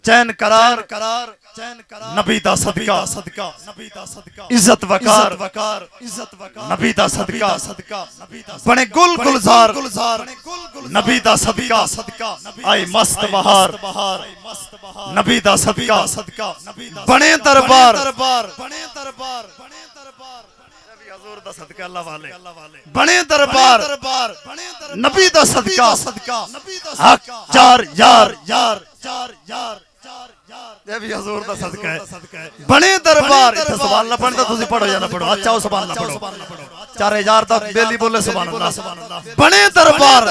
चैन करार नबी दा सदका इज्जत वकार नबी दा सदका बने गुल गुलजार नबी दा सदका आई मस्त बहार नबी दा सदका बने दरबार हजूर दा सदका अल्लाह वाले बने दरबार नबी दा सदका हक चार यार ये भी हजूर दा सदका है बने दरबार इत्थे सुभान अल्लाह पढ़दा तुसी पढ़ो या ना पढ़ो अच्छा हो सुभान अल्लाह पढ़ो 4000 दा बेली बोले सुभान अल्लाह बने दरबार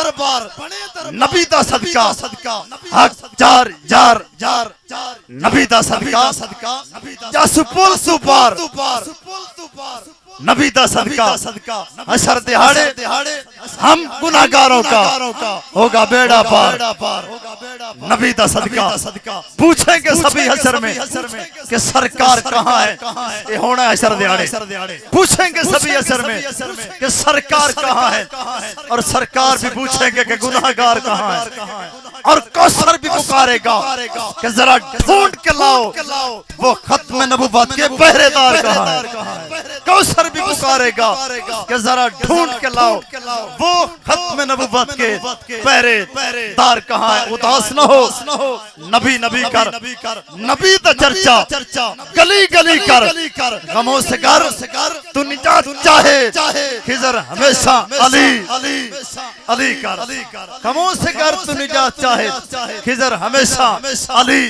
नबी दा सदका हक चार यार नबी दा सदका या सुपुल सुपार नबी दा सदका हशर दिहाड़े हम गुनाहगारों का होगा बेड़ा पार नबी दा सदका पूछेंगे सभी हशर में कि सरकार कहाँ है ये होना है हशर दिहाड़े पूछेंगे सभी हशर में कि सरकार कहाँ है और सरकार भी पूछेंगे कि गुनाहगार कहाँ है और कौसर भी पुकारेगा कि जरा ढूंढ के लाओ वो खत्म नबुव्वत के पहरेदार कहाँ है कौसर भी पुकारेगा कि जरा ढूंढ के लाओ वो खत्म नबुव्वत के पहरेदार कहाँ है उदास न हो नबी नबी कर नबी दा चर्चा गली गली कर गमों से कर तू निजात चाहे खिजर हमेशा अली अली कर गमों से कर तू निजात चाहे खिजर हमेशा अली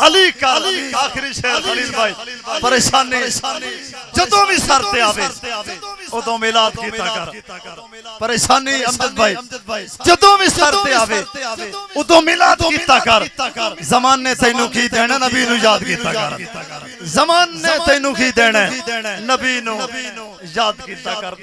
अली कर आखिरी शेर खलील भाई परेशानी जदों भी सर ते आवे उदों मिलाद कीता कर परेशानी अमजद भाई जदों भी सर ते आवे उदों मिलाद कीता कर ज़मान ने तैनू की देना नबी नू याद कीता कर ज़मान ने तैनू की देना नबी नू याद कीता कर।